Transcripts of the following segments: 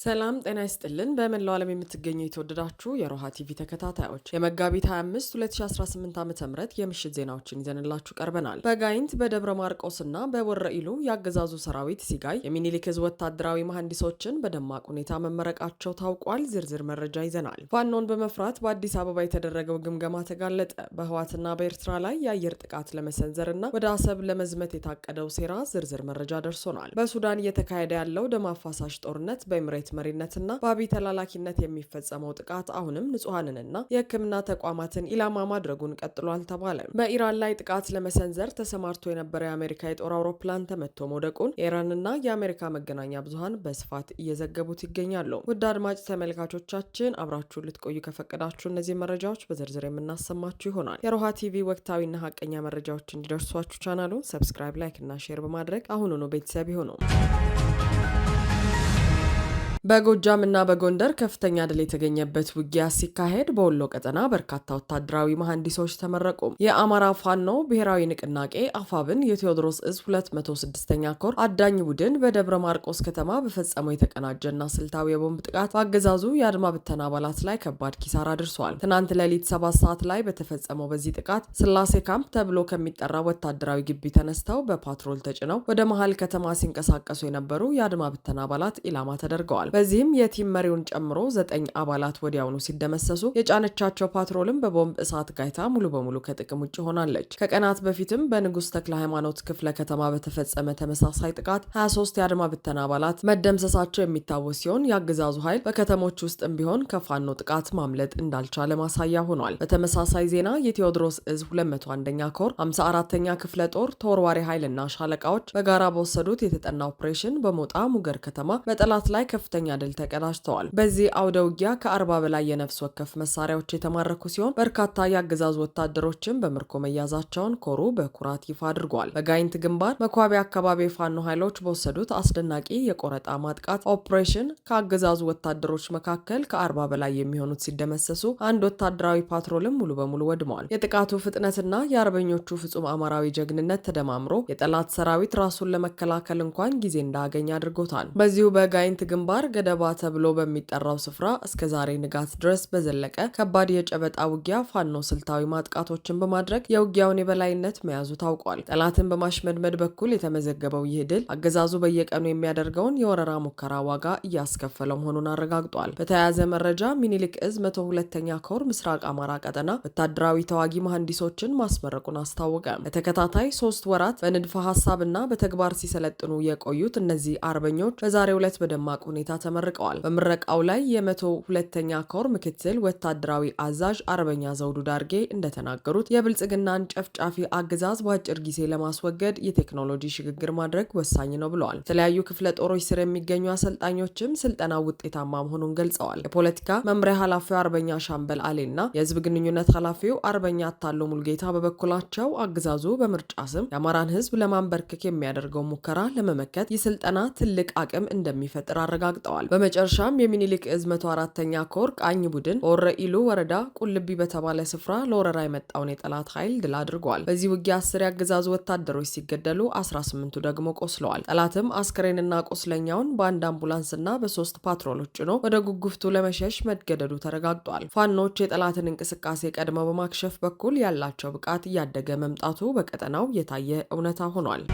ሰላም ጤና ይስጥልን። በመላው ዓለም የምትገኙ የተወደዳችሁ የሮሃ ቲቪ ተከታታዮች የመጋቢት 25 2018 ዓ.ም የምሽት ዜናዎችን ይዘንላችሁ ቀርበናል። በጋይንት በደብረ ማርቆስና በወረኢሉ ያገዛዙ ሰራዊት ሲጋይ የሚኒሊክ ዕዝ ወታደራዊ መሐንዲሶችን በደማቅ ሁኔታ መመረቃቸው ታውቋል። ዝርዝር መረጃ ይዘናል። ፋኖን በመፍራት በአዲስ አበባ የተደረገው ግምገማ ተጋለጠ። በህዋትና በኤርትራ ላይ የአየር ጥቃት ለመሰንዘርና ወደ አሰብ ለመዝመት የታቀደው ሴራ ዝርዝር መረጃ ደርሶናል። በሱዳን እየተካሄደ ያለው ደም አፋሳሽ ጦርነት በኤምሬት መሪነትና በአብይ ተላላኪነት የሚፈጸመው ጥቃት አሁንም ንጹሃንንና የሕክምና ተቋማትን ኢላማ ማድረጉን ቀጥሏል ተባለ። በኢራን ላይ ጥቃት ለመሰንዘር ተሰማርቶ የነበረው የአሜሪካ የጦር አውሮፕላን ተመቶ መውደቁን የኢራንና የአሜሪካ መገናኛ ብዙሃን በስፋት እየዘገቡት ይገኛሉ። ውድ አድማጭ ተመልካቾቻችን አብራችሁን ልትቆዩ ከፈቀዳችሁ እነዚህ መረጃዎች በዝርዝር የምናሰማችሁ ይሆናል። የሮሃ ቲቪ ወቅታዊና ሀቀኛ መረጃዎች እንዲደርሷችሁ ቻናሉን ሰብስክራይብ፣ ላይክ እና ሼር በማድረግ አሁኑኑ ቤተሰብ ይሁኑ። በጎጃም እና በጎንደር ከፍተኛ ድል የተገኘበት ውጊያ ሲካሄድ በወሎ ቀጠና በርካታ ወታደራዊ መሐንዲሶች ተመረቁ። የአማራ ፋኖ ብሔራዊ ንቅናቄ አፋብን የቴዎድሮስ ዕዝ 206ኛ ኮር አዳኝ ቡድን በደብረ ማርቆስ ከተማ በፈጸመው የተቀናጀና ስልታዊ የቦምብ ጥቃት በአገዛዙ የአድማ ብተና አባላት ላይ ከባድ ኪሳራ አድርሷል። ትናንት ሌሊት 7 ሰዓት ላይ በተፈጸመው በዚህ ጥቃት ስላሴ ካምፕ ተብሎ ከሚጠራ ወታደራዊ ግቢ ተነስተው በፓትሮል ተጭነው ወደ መሃል ከተማ ሲንቀሳቀሱ የነበሩ የአድማ ብተና አባላት ኢላማ ተደርገዋል። በዚህም የቲም መሪውን ጨምሮ 9 አባላት ወዲያውኑ ሲደመሰሱ የጫነቻቸው ፓትሮልም በቦምብ እሳት ጋይታ ሙሉ በሙሉ ከጥቅም ውጭ ሆናለች። ከቀናት በፊትም በንጉሥ ተክለ ሃይማኖት ክፍለ ከተማ በተፈጸመ ተመሳሳይ ጥቃት 23 የአድማ ብተና አባላት መደምሰሳቸው የሚታወስ ሲሆን የአገዛዙ ኃይል በከተሞች ውስጥም ቢሆን ከፋኖ ጥቃት ማምለጥ እንዳልቻለ ማሳያ ሆኗል። በተመሳሳይ ዜና የቴዎድሮስ ዕዝ 201ኛ ኮር 54ኛ ክፍለ ጦር ተወርዋሪ ኃይልና ሻለቃዎች በጋራ በወሰዱት የተጠና ኦፕሬሽን በሞጣ ሙገር ከተማ በጠላት ላይ ከፍተኛ ድል ተቀዳጅተዋል። በዚህ አውደ ውጊያ ከ40 በላይ የነፍስ ወከፍ መሳሪያዎች የተማረኩ ሲሆን በርካታ የአገዛዙ ወታደሮችን በምርኮ መያዛቸውን ኮሩ በኩራት ይፋ አድርጓል። በጋይንት ግንባር መኳቢያ አካባቢ የፋኖ ኃይሎች በወሰዱት አስደናቂ የቆረጣ ማጥቃት ኦፕሬሽን ከአገዛዙ ወታደሮች መካከል ከ40 በላይ የሚሆኑት ሲደመሰሱ አንድ ወታደራዊ ፓትሮልም ሙሉ በሙሉ ወድመዋል። የጥቃቱ ፍጥነትና የአርበኞቹ ፍጹም አማራዊ ጀግንነት ተደማምሮ የጠላት ሰራዊት ራሱን ለመከላከል እንኳን ጊዜ እንዳያገኝ አድርጎታል። በዚሁ በጋይንት ግንባር ገደባ ተብሎ በሚጠራው ስፍራ እስከ ዛሬ ንጋት ድረስ በዘለቀ ከባድ የጨበጣ ውጊያ ፋኖ ስልታዊ ማጥቃቶችን በማድረግ የውጊያውን የበላይነት መያዙ ታውቋል። ጠላትን በማሽመድመድ በኩል የተመዘገበው ይህ ድል አገዛዙ በየቀኑ የሚያደርገውን የወረራ ሙከራ ዋጋ እያስከፈለው መሆኑን አረጋግጧል። በተያያዘ መረጃ ሚኒሊክ ዕዝ 102ኛ ኮር ምስራቅ አማራ ቀጠና ወታደራዊ ተዋጊ መሐንዲሶችን ማስመረቁን አስታወቀ። በተከታታይ 3 ወራት በንድፈ ሀሳብና በተግባር ሲሰለጥኑ የቆዩት እነዚህ አርበኞች በዛሬው ዕለት በደማቅ ሁኔታ ተመርቀዋል። በምረቃው ላይ የ102ኛ ኮር ምክትል ወታደራዊ አዛዥ አርበኛ ዘውዱ ዳርጌ እንደተናገሩት የብልጽግናን ጨፍጫፊ አገዛዝ በአጭር ጊዜ ለማስወገድ የቴክኖሎጂ ሽግግር ማድረግ ወሳኝ ነው ብለዋል። የተለያዩ ክፍለ ጦሮች ስር የሚገኙ አሰልጣኞችም ስልጠናው ውጤታማ መሆኑን ገልጸዋል። የፖለቲካ መምሪያ ኃላፊው አርበኛ ሻምበል አሌና የህዝብ ግንኙነት ኃላፊው አርበኛ አታሎ ሙልጌታ በበኩላቸው አገዛዙ በምርጫ ስም የአማራን ህዝብ ለማንበርከክ የሚያደርገው ሙከራ ለመመከት ይህ ስልጠና ትልቅ አቅም እንደሚፈጥር አረጋግጠዋል። በመጨረሻም የሚኒሊክ ዕዝ 104ኛ ኮር ቃኝ ቡድን በወረኢሉ ወረዳ ቁልቢ በተባለ ስፍራ ለወረራ የመጣውን የጠላት ኃይል ድል አድርጓል። በዚህ ውጊያ 10 ያገዛዙ ወታደሮች ሲገደሉ 18ቱ ደግሞ ቆስለዋል። ጠላትም አስክሬንና ቁስለኛውን በአንድ አምቡላንስና በ3 ፓትሮሎች ጭኖ ወደ ጉጉፍቱ ለመሸሽ መገደዱ ተረጋግጧል። ፋኖች የጠላትን እንቅስቃሴ ቀድመው በማክሸፍ በኩል ያላቸው ብቃት እያደገ መምጣቱ በቀጠናው የታየ እውነታ ሆኗል።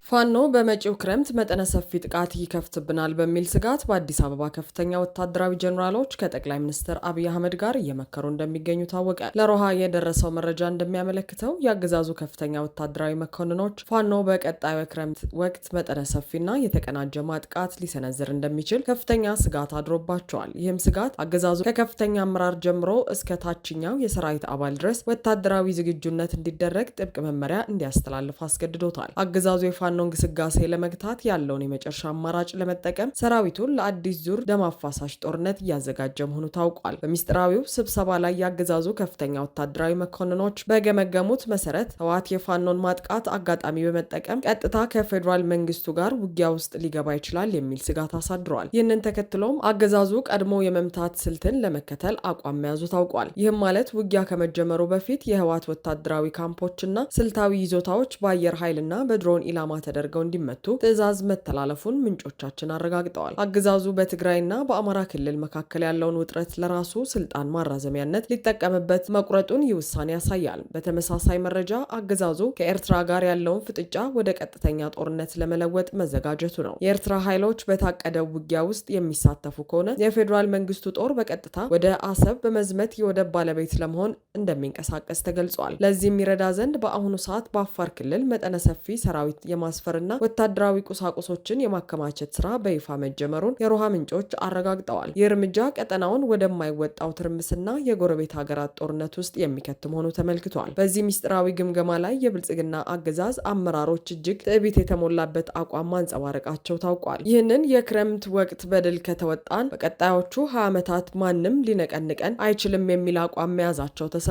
ፋኖ በመጪው ክረምት መጠነ ሰፊ ጥቃት ይከፍትብናል በሚል ስጋት በአዲስ አበባ ከፍተኛ ወታደራዊ ጀኔራሎች ከጠቅላይ ሚኒስትር አብይ አህመድ ጋር እየመከሩ እንደሚገኙ ታወቀ። ለሮሃ የደረሰው መረጃ እንደሚያመለክተው የአገዛዙ ከፍተኛ ወታደራዊ መኮንኖች ፋኖ በቀጣዩ የክረምት ወቅት መጠነ ሰፊና የተቀናጀ ማጥቃት ሊሰነዝር እንደሚችል ከፍተኛ ስጋት አድሮባቸዋል። ይህም ስጋት አገዛዙ ከከፍተኛ አመራር ጀምሮ እስከ ታችኛው የሰራዊት አባል ድረስ ወታደራዊ ዝግጁነት እንዲደረግ ጥብቅ መመሪያ እንዲያስተላልፍ አስገድዶታል። አገዛዙ የፋኖ እንቅስቃሴ ለመግታት ያለውን የመጨረሻ አማራጭ ለመጠቀም ሰራዊቱን ለአዲስ ዙር ደም አፋሳሽ ጦርነት እያዘጋጀ መሆኑ ታውቋል። በሚስጥራዊው ስብሰባ ላይ ያገዛዙ ከፍተኛ ወታደራዊ መኮንኖች በገመገሙት መሰረት ህወሓት የፋኖን ማጥቃት አጋጣሚ በመጠቀም ቀጥታ ከፌዴራል መንግስቱ ጋር ውጊያ ውስጥ ሊገባ ይችላል የሚል ስጋት አሳድሯል። ይህንን ተከትሎም አገዛዙ ቀድሞ የመምታት ስልትን ለመከተል አቋም መያዙ ታውቋል። ይህም ማለት ውጊያ ከመጀመሩ በፊት የህወሓት ወታደራዊ ካምፖችና ስልታዊ ይዞታዎች በአየር ኃይልና በድሮን ኢላማ ተደርገው እንዲመቱ ትዕዛዝ መተላለፉን ምንጮቻችን አረጋግጠዋል። አገዛዙ በትግራይና በአማራ ክልል መካከል ያለውን ውጥረት ለራሱ ስልጣን ማራዘሚያነት ሊጠቀምበት መቁረጡን ይህ ውሳኔ ያሳያል። በተመሳሳይ መረጃ አገዛዙ ከኤርትራ ጋር ያለውን ፍጥጫ ወደ ቀጥተኛ ጦርነት ለመለወጥ መዘጋጀቱ ነው። የኤርትራ ኃይሎች በታቀደው ውጊያ ውስጥ የሚሳተፉ ከሆነ የፌዴራል መንግስቱ ጦር በቀጥታ ወደ አሰብ በመዝመት የወደብ ባለቤት ለመሆን እንደሚንቀሳቀስ ተገልጿል። ለዚህም ይረዳ ዘንድ በአሁኑ ሰዓት በአፋር ክልል መጠነ ሰፊ ሰራዊት የማስፈርና ወታደራዊ ቁሳቁሶችን የማከማቸት ስራ በይፋ መጀመሩን የሮሃ ምንጮች አረጋግጠዋል። ይህ እርምጃ ቀጠናውን ወደማይወጣው ትርምስና የጎረቤት ሀገራት ጦርነት ውስጥ የሚከት መሆኑ ተመልክቷል። በዚህ ምስጢራዊ ግምገማ ላይ የብልጽግና አገዛዝ አመራሮች እጅግ ትዕቢት የተሞላበት አቋም ማንጸባረቃቸው ታውቋል። ይህንን የክረምት ወቅት በድል ከተወጣን በቀጣዮቹ 20 ዓመታት ማንም ሊነቀንቀን አይችልም የሚል አቋም መያዛቸው ተሰምቷል።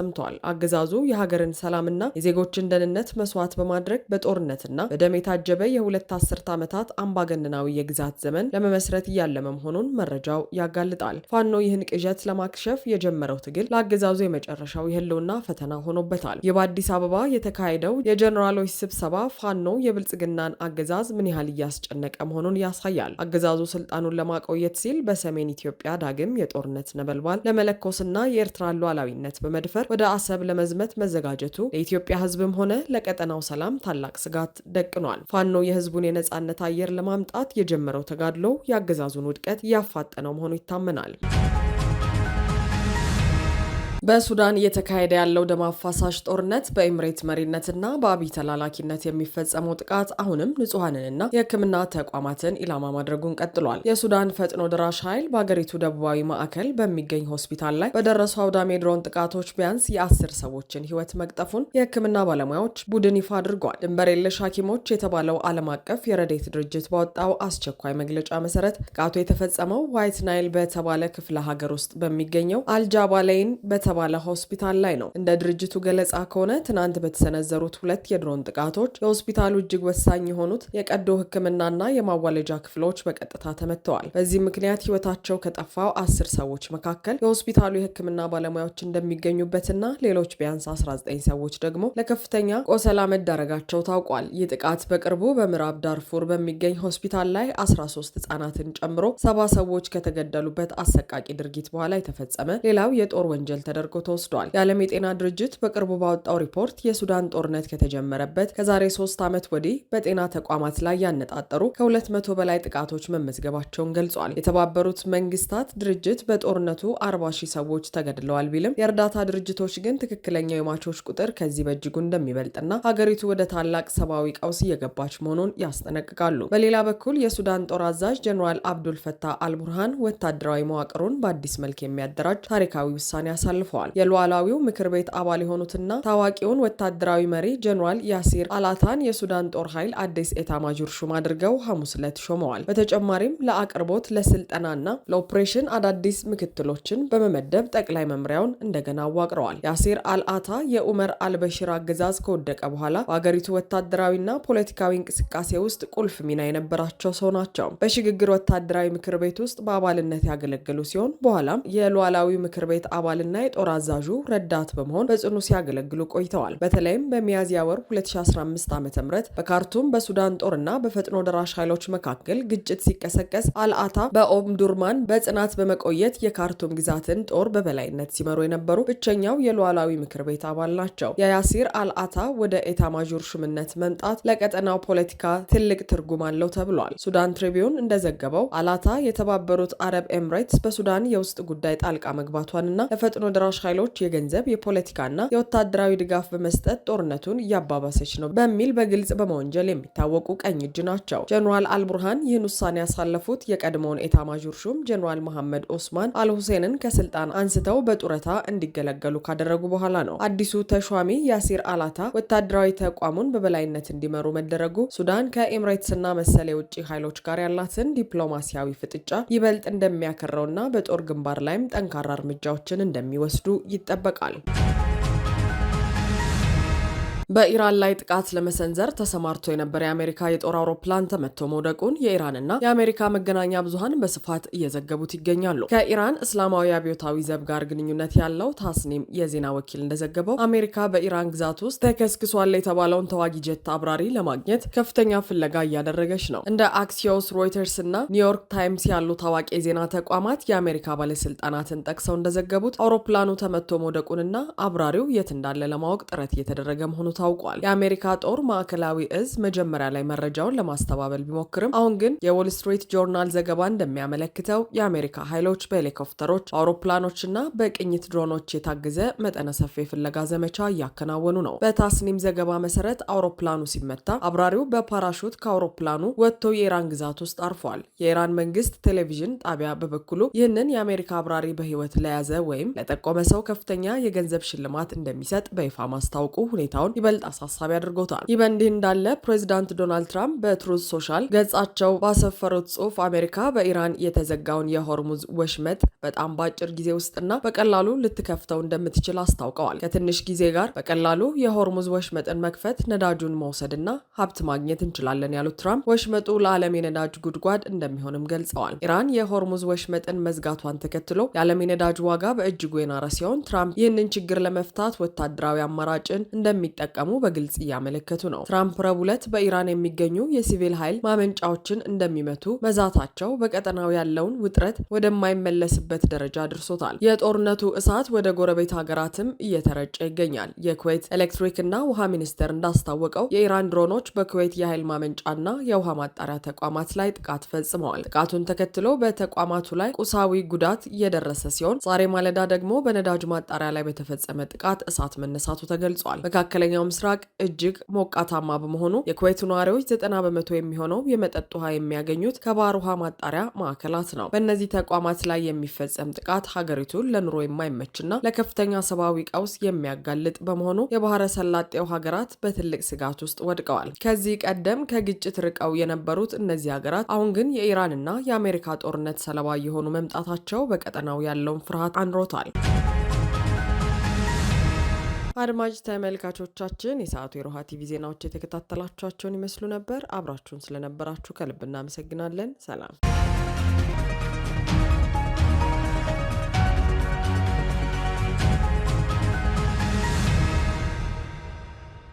አገዛዙ የሀገርን ሰላምና የዜጎችን ደህንነት መስዋዕት በማድረግ በጦርነትና በደም የታጀበ የሁለት አስርት ዓመታት አምባገነናዊ የግዛት ዘመን ለመመስረት እያለመ መሆኑን መረጃው ያጋልጣል። ፋኖ ይህን ቅዠት ለማክሸፍ የጀመረው ትግል ለአገዛዙ የመጨረሻው የህልውና ፈተና ሆኖበታል። ይህ በአዲስ አበባ የተካሄደው የጀኔራሎች ስብሰባ ፋኖ የብልጽግናን አገዛዝ ምን ያህል እያስጨነቀ መሆኑን ያሳያል። አገዛዙ ስልጣኑን ለማቆየት ሲል በሰሜን ኢትዮጵያ ዳግም የጦርነት ነበልባል ለመለኮስና የኤርትራን ሉዓላዊነት በመድፈር ወደ አሰብ ለመዝመት መዘጋጀቱ ለኢትዮጵያ ህዝብም ሆነ ለቀጠናው ሰላም ታላቅ ስጋት ደቅኗል። ፋኖ የህዝቡን የነጻነት አየር ለማምጣት የጀመረው ተጋድሎ የአገዛዙን ውድቀት እያፋጠነው መሆኑ ይታመናል። በሱዳን እየተካሄደ ያለው ደም አፋሳሽ ጦርነት በኤምሬት መሪነትና በአብይ ተላላኪነት የሚፈጸመው ጥቃት አሁንም ንጹሐንንና የሕክምና ተቋማትን ኢላማ ማድረጉን ቀጥሏል። የሱዳን ፈጥኖ ደራሽ ኃይል በአገሪቱ ደቡባዊ ማዕከል በሚገኝ ሆስፒታል ላይ በደረሱ አውዳሜ ድሮን ጥቃቶች ቢያንስ የ10 ሰዎችን ህይወት መቅጠፉን የሕክምና ባለሙያዎች ቡድን ይፋ አድርጓል። ድንበር የለሽ ሐኪሞች የተባለው ዓለም አቀፍ የረድኤት ድርጅት ባወጣው አስቸኳይ መግለጫ መሰረት ጥቃቱ የተፈጸመው ዋይት ናይል በተባለ ክፍለ ሀገር ውስጥ በሚገኘው አልጃባላይን ባለ ሆስፒታል ላይ ነው። እንደ ድርጅቱ ገለጻ ከሆነ ትናንት በተሰነዘሩት 2 የድሮን ጥቃቶች የሆስፒታሉ እጅግ ወሳኝ የሆኑት የቀዶ ሕክምናና የማዋለጃ ክፍሎች በቀጥታ ተመተዋል። በዚህ ምክንያት ህይወታቸው ከጠፋው 10 ሰዎች መካከል የሆስፒታሉ የሕክምና ባለሙያዎች እንደሚገኙበትና ሌሎች ቢያንስ 19 ሰዎች ደግሞ ለከፍተኛ ቆሰላ መዳረጋቸው ታውቋል። ይህ ጥቃት በቅርቡ በምዕራብ ዳርፉር በሚገኝ ሆስፒታል ላይ 13 ህጻናትን ጨምሮ 70 ሰዎች ከተገደሉበት አሰቃቂ ድርጊት በኋላ የተፈጸመ ሌላው የጦር ወንጀል ተደርጎ ተወስዷል። የዓለም የጤና ድርጅት በቅርቡ ባወጣው ሪፖርት የሱዳን ጦርነት ከተጀመረበት ከዛሬ 3 ዓመት ወዲህ በጤና ተቋማት ላይ ያነጣጠሩ ከ200 በላይ ጥቃቶች መመዝገባቸውን ገልጿል። የተባበሩት መንግስታት ድርጅት በጦርነቱ 40,000 ሰዎች ተገድለዋል ቢልም የእርዳታ ድርጅቶች ግን ትክክለኛው የሟቾች ቁጥር ከዚህ በእጅጉ እንደሚበልጥና ሀገሪቱ ወደ ታላቅ ሰብአዊ ቀውስ እየገባች መሆኑን ያስጠነቅቃሉ። በሌላ በኩል የሱዳን ጦር አዛዥ ጀኔራል አብዱል ፈታህ አልቡርሃን ወታደራዊ መዋቅሩን በአዲስ መልክ የሚያደራጅ ታሪካዊ ውሳኔ አሳልፈዋል። የሉዓላዊው ምክር ቤት አባል የሆኑትና ታዋቂውን ወታደራዊ መሪ ጀኔራል ያሲር አልአታን የሱዳን ጦር ኃይል አዲስ ኤታማዦር ሹም አድርገው ሐሙስ ዕለት ሾመዋል። በተጨማሪም ለአቅርቦት ለስልጠናና ለኦፕሬሽን አዳዲስ ምክትሎችን በመመደብ ጠቅላይ መምሪያውን እንደገና አዋቅረዋል። ያሲር አልአታ የኡመር አልበሽር አገዛዝ ከወደቀ በኋላ በአገሪቱ ወታደራዊና ፖለቲካዊ እንቅስቃሴ ውስጥ ቁልፍ ሚና የነበራቸው ሰው ናቸው። በሽግግር ወታደራዊ ምክር ቤት ውስጥ በአባልነት ያገለገሉ ሲሆን በኋላም የሉዓላዊ ምክር ቤት አባልና የጦር አዛዡ ረዳት በመሆን በጽኑ ሲያገለግሉ ቆይተዋል። በተለይም በሚያዝያ ወር 2015 ዓ.ም በካርቱም በሱዳን ጦርና በፈጥኖ ደራሽ ኃይሎች መካከል ግጭት ሲቀሰቀስ አልአታ በኦምዱርማን በጽናት በመቆየት የካርቱም ግዛትን ጦር በበላይነት ሲመሩ የነበሩ ብቸኛው የሉዓላዊ ምክር ቤት አባል ናቸው። የያሲር አልአታ ወደ ኤታማዦር ሹምነት መምጣት ለቀጠናው ፖለቲካ ትልቅ ትርጉም አለው ተብሏል። ሱዳን ትሪቢዩን እንደዘገበው አልአታ የተባበሩት አረብ ኤምሬትስ በሱዳን የውስጥ ጉዳይ ጣልቃ መግባቷንና ለፈጥኖ ደራሽ ኃይሎች የገንዘብ የፖለቲካና የወታደራዊ ድጋፍ በመስጠት ጦርነቱን እያባባሰች ነው በሚል በግልጽ በመወንጀል የሚታወቁ ቀኝ እጅ ናቸው። ጀኔራል አልቡርሃን ይህን ውሳኔ ያሳለፉት የቀድሞውን ኤታማዦር ሹም ጀኔራል መሐመድ ኦስማን አልሁሴንን ከስልጣን አንስተው በጡረታ እንዲገለገሉ ካደረጉ በኋላ ነው። አዲሱ ተሿሚ ያሲር አልአታ ወታደራዊ ተቋሙን በበላይነት እንዲመሩ መደረጉ ሱዳን ከኤምሬትስና መሰል የውጭ ኃይሎች ጋር ያላትን ዲፕሎማሲያዊ ፍጥጫ ይበልጥ እንደሚያከረውና በጦር ግንባር ላይም ጠንካራ እርምጃዎችን እንደሚወስዱ ይጠበቃል። በኢራን ላይ ጥቃት ለመሰንዘር ተሰማርቶ የነበረ የአሜሪካ የጦር አውሮፕላን ተመቶ መውደቁን የኢራንና የአሜሪካ መገናኛ ብዙሃን በስፋት እየዘገቡት ይገኛሉ። ከኢራን እስላማዊ አብዮታዊ ዘብ ጋር ግንኙነት ያለው ታስኒም የዜና ወኪል እንደዘገበው አሜሪካ በኢራን ግዛት ውስጥ ተከስክሷል የተባለውን ተዋጊ ጀት አብራሪ ለማግኘት ከፍተኛ ፍለጋ እያደረገች ነው። እንደ አክሲዮስ፣ ሮይተርስ እና ኒውዮርክ ታይምስ ያሉ ታዋቂ የዜና ተቋማት የአሜሪካ ባለስልጣናትን ጠቅሰው እንደዘገቡት አውሮፕላኑ ተመቶ መውደቁንና አብራሪው የት እንዳለ ለማወቅ ጥረት እየተደረገ መሆኑ ታውቋል። የአሜሪካ ጦር ማዕከላዊ እዝ መጀመሪያ ላይ መረጃውን ለማስተባበል ቢሞክርም አሁን ግን የዎል ስትሪት ጆርናል ዘገባ እንደሚያመለክተው የአሜሪካ ኃይሎች በሄሊኮፕተሮች፣ አውሮፕላኖችና በቅኝት ድሮኖች የታገዘ መጠነ ሰፊ ፍለጋ ዘመቻ እያከናወኑ ነው። በታስኒም ዘገባ መሰረት አውሮፕላኑ ሲመታ አብራሪው በፓራሹት ከአውሮፕላኑ ወጥቶ የኢራን ግዛት ውስጥ አርፏል። የኢራን መንግስት ቴሌቪዥን ጣቢያ በበኩሉ ይህንን የአሜሪካ አብራሪ በህይወት ለያዘ ወይም ለጠቆመ ሰው ከፍተኛ የገንዘብ ሽልማት እንደሚሰጥ በይፋ ማስታወቁ ሁኔታውን ይበልጥ አሳሳቢ አድርጎታል። ይህ በእንዲህ እንዳለ ፕሬዚዳንት ዶናልድ ትራምፕ በትሩዝ ሶሻል ገጻቸው ባሰፈሩት ጽሑፍ አሜሪካ በኢራን የተዘጋውን የሆርሙዝ ወሽመጥ በጣም በአጭር ጊዜ ውስጥና በቀላሉ ልትከፍተው እንደምትችል አስታውቀዋል። ከትንሽ ጊዜ ጋር በቀላሉ የሆርሙዝ ወሽመጥን መክፈት፣ ነዳጁን መውሰድና ሀብት ማግኘት እንችላለን ያሉት ትራምፕ ወሽመጡ ለዓለም የነዳጅ ጉድጓድ እንደሚሆንም ገልጸዋል። ኢራን የሆርሙዝ ወሽመጥን መዝጋቷን ተከትሎ የዓለም የነዳጅ ዋጋ በእጅጉ የናረ ሲሆን ትራምፕ ይህንን ችግር ለመፍታት ወታደራዊ አማራጭን እንደሚጠቀሙ በግልጽ እያመለከቱ ነው። ትራምፕ ረቡዕ ዕለት በኢራን የሚገኙ የሲቪል ኃይል ማመንጫዎችን እንደሚመቱ መዛታቸው በቀጠናው ያለውን ውጥረት ወደማይመለስበት ደረጃ አድርሶታል። የጦርነቱ እሳት ወደ ጎረቤት ሀገራትም እየተረጨ ይገኛል። የኩዌት ኤሌክትሪክና ውሃ ሚኒስቴር እንዳስታወቀው የኢራን ድሮኖች በኩዌት የኃይል ማመንጫና የውሃ ማጣሪያ ተቋማት ላይ ጥቃት ፈጽመዋል። ጥቃቱን ተከትሎ በተቋማቱ ላይ ቁሳዊ ጉዳት እየደረሰ ሲሆን ዛሬ ማለዳ ደግሞ በነዳጅ ማጣሪያ ላይ በተፈጸመ ጥቃት እሳት መነሳቱ ተገልጿል። መካከለኛው ምስራቅ እጅግ ሞቃታማ በመሆኑ የኩዌት ነዋሪዎች 90 በመቶ የሚሆነው የመጠጥ ውሃ የሚያገኙት ከባህር ውሃ ማጣሪያ ማዕከላት ነው። በእነዚህ ተቋማት ላይ የሚፈጸም ጥቃት ሀገሪቱን ለኑሮ የማይመችና ለከፍተኛ ሰብአዊ ቀውስ የሚያጋልጥ በመሆኑ የባህረ ሰላጤው ሀገራት በትልቅ ስጋት ውስጥ ወድቀዋል። ከዚህ ቀደም ከግጭት ርቀው የነበሩት እነዚህ ሀገራት አሁን ግን የኢራንና የአሜሪካ ጦርነት ሰለባ የሆኑ መምጣታቸው በቀጠናው ያለውን ፍርሃት አንሮታል። አድማጭ ተመልካቾቻችን የሰዓቱ የሮሃ ቲቪ ዜናዎች የተከታተላችኋቸውን ይመስሉ ነበር። አብራችሁን ስለነበራችሁ ከልብ እናመሰግናለን። ሰላም